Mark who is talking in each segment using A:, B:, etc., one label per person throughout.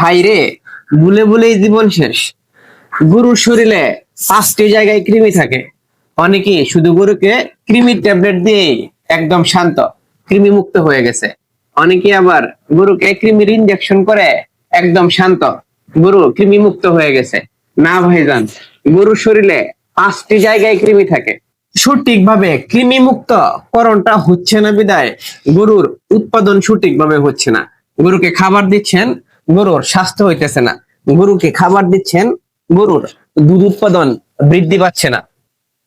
A: হাইরে, ভুলে ভুলেই জীবন শেষ। গরুর শরীরে 5টি জায়গায় কৃমি থাকে। অনেকেই শুধু গরুকে কৃমির ট্যাবলেট দিয়ে একদম শান্ত, কৃমি মুক্ত হয়ে গেছে। অনেকে আবার গরুকে কৃমির ইনজেকশন করে একদম শান্ত, গরু কৃমি মুক্ত হয়ে গেছে। না ভাইজান, গরুর শরীরে 5টি জায়গায় কৃমি থাকে। সঠিকভাবে কৃমি মুক্ত করণটা হচ্ছে না বিদায় গরুর উৎপাদন সঠিকভাবে হচ্ছে না। গরুকে খাবার দিচ্ছেন, গরুর স্বাস্থ্য হইতেছে না। গরুকে খাবার দিচ্ছেন, গরুর দুধ উৎপাদন বৃদ্ধি পাচ্ছে না।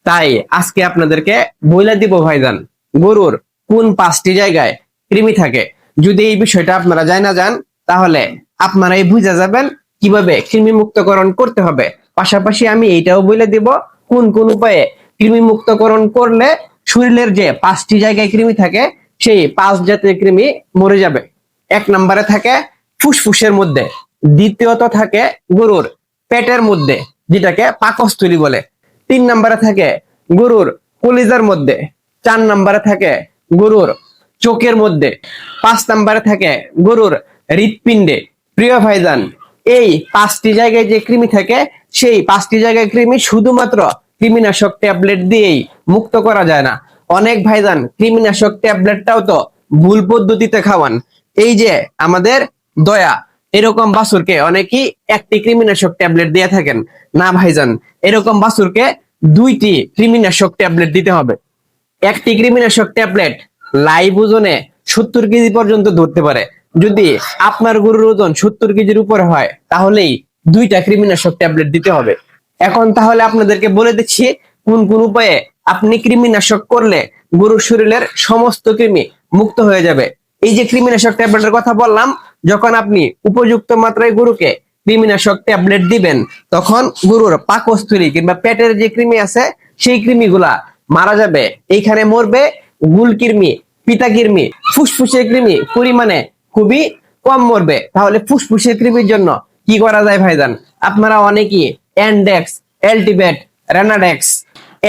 A: তাই আজকে আপনাদেরকে বইলা দিব ভাইজান, গরুর কোন 5টি জায়গায় কৃমি থাকে। যদি এই বিষয়টা আপনারা জানা যান, তাহলে আপনারাই বুঝে যাবেন কিভাবে কৃমি মুক্তকরণ করতে হবে। পাশাপাশি আমি এইটাও বলে দিব কোন কোন উপায়ে কৃমি মুক্তকরণ করলে শরীরের যে 5টি জায়গায় কৃমি থাকে সেই 5 জাতীয় কৃমি মরে যাবে। 1 নম্বরে থাকে ফুসফুসের মধ্যে, দ্বিতীয়ত থাকে গরুর পেটের মধ্যে, যেটাকে পাকস্থলী বলে। 3 নম্বরে থাকে গরুর কলিজার মধ্যে। 4 নম্বরে থাকে গরুর চোখের মধ্যে। 5 নম্বরে থাকে গরুর হৃৎপিণ্ডে। প্রিয় ভাইজান, এই 5টি জায়গায় যে কৃমি থাকে সেই 5টি জায়গায় কৃমি শুধুমাত্র কৃমিনাশক ট্যাবলেট দিয়েই মুক্ত করা যায় না। অনেক ভাইজান কৃমিনাশক ট্যাবলেটটাও তো ভুল পদ্ধতিতে খাওয়ান। এই যে আমাদের দয়া, এরকম বাছুরকে অনেকেই একটি কৃমিনাশক ট্যাবলেট দিয়ে থাকেন। না ভাইজান, এরকম বাছুরকে 2টি কৃমিনাশক ট্যাবলেট দিতে হবে। একটি কৃমিনাশক ট্যাবলেট লাইভ ওজনে 70 কেজি পর্যন্ত ধরতে পারে। যদি আপনার গরুর ওজন 70 কেজির উপরে হয়, তাহলেই 2টা কৃমিনাশক ট্যাবলেট দিতে হবে। এখন তাহলে আপনাদেরকে বলে দিচ্ছি কোন কোন উপায়ে আপনি কৃমিনাশক করলে গরুর শরীরের সমস্ত কৃমি মুক্ত হয়ে যাবে। এই যে কৃমিনাশক ট্যাবলেটের কথা বললাম, যখন আপনি উপযুক্ত মাত্রায় গরুকে কৃমিনাশক ট্যাবলেট দিবেন, তখন গরুর পাকস্থলী কিংবা পেটের যে কৃমি আছে সেই কৃমিগুলা মারা যাবে। এইখানে মরবে গুলকৃমি, পিতাকৃমি। ফুসফুসের কৃমি পরিমাণে খুবই কম মরবে। তাহলে ফুসফুসের কৃমির জন্য কি করা যায় ভাইজান? আপনারা অনেকেই এন্ডেক্স, এলটিবেট, রেনাডেক্স,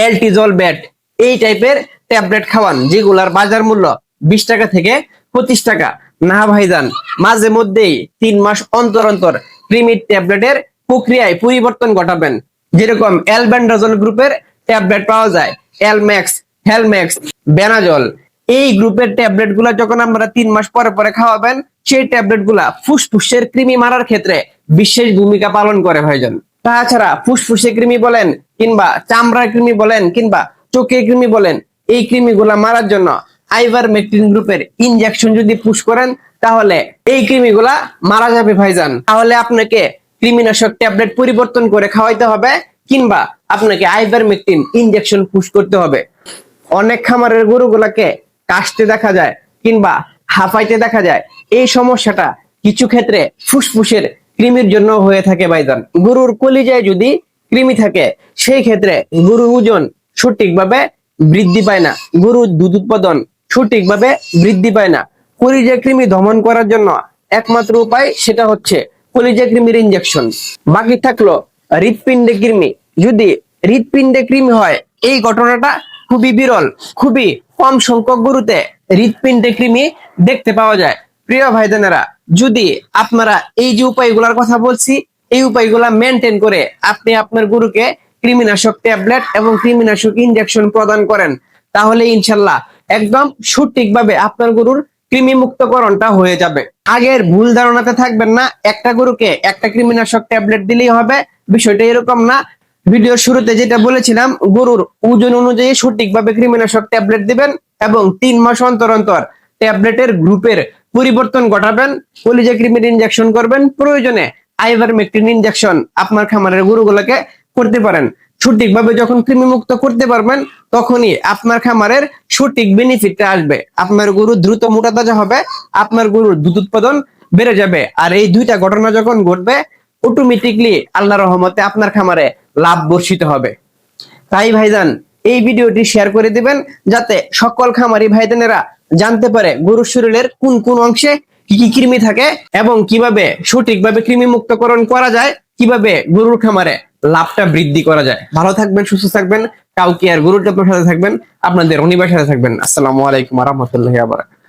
A: এলটিজলবেট এই টাইপের ট্যাবলেট খাওয়ান, যেগুলার বাজার মূল্য 20 টাকা থেকে 25 টাকা। না ভাইজান, মাঝে মধ্যেই 3 মাস অন্তর অন্তর কৃমির ট্যাবলেটের প্রক্রিয়ায় পরিবর্তন ঘটাবেন। যেরকম অ্যালবেন্ডাজল গ্রুপের ট্যাবলেট পাওয়া যায়, এলম্যাক্স, হেলম্যাক্স, বেনাজল। এই গ্রুপের ট্যাবলেট গুলা যখন আপনারা 3 মাস পরে পরে খাওয়াবেন, সেই ট্যাবলেট গুলা ফুসফুসের কৃমি মারার ক্ষেত্রে বিশেষ ভূমিকা পালন করে ভাইজান। তাছাড়া ফুসফুসে কৃমি বলেন, কিংবা চামড়ার কৃমি বলেন, কিংবা চোখের কৃমি বলেন, এই কৃমিগুলা মারার জন্য আইভারমেকটিন গ্রুপের ইনজেকশন যদি পুশ করেন, তাহলে এই কৃমিগুলা মারা যাবে ভাইজান। তাহলে আপনাকে কৃমিনাশক ট্যাবলেট পরিবর্তন করে খাওয়াইতে হবে, কিংবা আপনাকে আইভারমেকটিন ইনজেকশন পুশ করতে হবে। অনেক খামারের গরুগুলাকে কাশতে দেখা যায় কিংবা হাঁপাইতে দেখা যায়। এই সমস্যাটা কিছু ক্ষেত্রে ফুসফুসের কৃমির জন্য হয়ে থাকে ভাইজান। গরুর কলিজায় যদি কৃমি থাকে, সেই ক্ষেত্রে গরুর ওজন সঠিকভাবে বৃদ্ধি পায় না, গরুর দুধ উৎপাদন সঠিকভাবে বৃদ্ধি পায় না। কলিজা কৃমি দমন করার জন্য একমাত্র উপায় সেটা হচ্ছে কলিজা কৃমির ইনজেকশন। বাকি থাকলো হৃৎপিণ্ডে কৃমি। যদি হৃৎপিণ্ডে কৃমি হয়, এই ঘটনাটা খুবই বিরল, খুবই কম সংখ্যক গরুতে হৃৎপিণ্ডে কৃমি দেখতে পাওয়া যায়। প্রিয় ভাইজানেরা, যদি আপনারা এই যে উপায়গুলোর কথা বলছি, এই উপায়গুলা মেনটেন করে আপনি আপনার গরুকে কৃমিনাশক ট্যাবলেট এবং কৃমিনাশক ইনজেকশন প্রদান করেন, তাহলে ইনশাল্লাহ একদম সঠিকভাবে আপনার গরুর কৃমি মুক্তকরণটা হয়ে যাবে। আগের ভুল ধারণাতে থাকবেন না, একটা গরুকে একটা কৃমিনাশক ট্যাবলেট দিলেই হবে। বিষয়টা এরকম না। ভিডিওর শুরুতে যেটা বলেছিলাম, গরুর ওজন অনুযায়ী সঠিকভাবে কৃমিনাশক ট্যাবলেট দিবেন এবং 3 মাস অন্তর অন্তর ট্যাবলেটের গ্রুপের পরিবর্তন ঘটাবেন। কলিজা কৃমির ইনজেকশন করবেন, প্রয়োজনে আইভারমেকটিন ইনজেকশন আপনার খামারের গরুগুলোকে করতে পারেন। সঠিকভাবে যখন কৃমি মুক্ত করতে পারবেন, তখনই আপনার খামারের সঠিক বেনিফিটটা আসবে। আপনার গরু দ্রুত মোটা তাজা হবে, আপনার গরুর দুধ উৎপাদন বেড়ে যাবে। আর এই 2টা ঘটনা যখন ঘটবে, অটোমেটিকলি আল্লাহর রহমতে আপনার খামারে লাভ বর্ষিত হবে। তাই ভাইজান, এই ভিডিওটি শেয়ার করে দিবেন, যাতে সকল খামারি ভাইজানেরা জানতে পারে গরুর শরীরের কোন কোন অংশে কি কি কৃমি থাকে এবং কিভাবে সঠিকভাবে কৃমি মুক্তকরণ করা যায়, কিভাবে গরুর খামারে লাভটা বৃদ্ধি করা যায়। ভালো থাকবেন, সুস্থ থাকবেন। কাউকে আর গরুর যত্নের সাথে থাকবেন, আপনাদের অনিবার সাথে থাকবেন। আসসালামু আলাইকুম ওয়া রাহমাতুল্লাহি ওয়া বারাকাতুহু।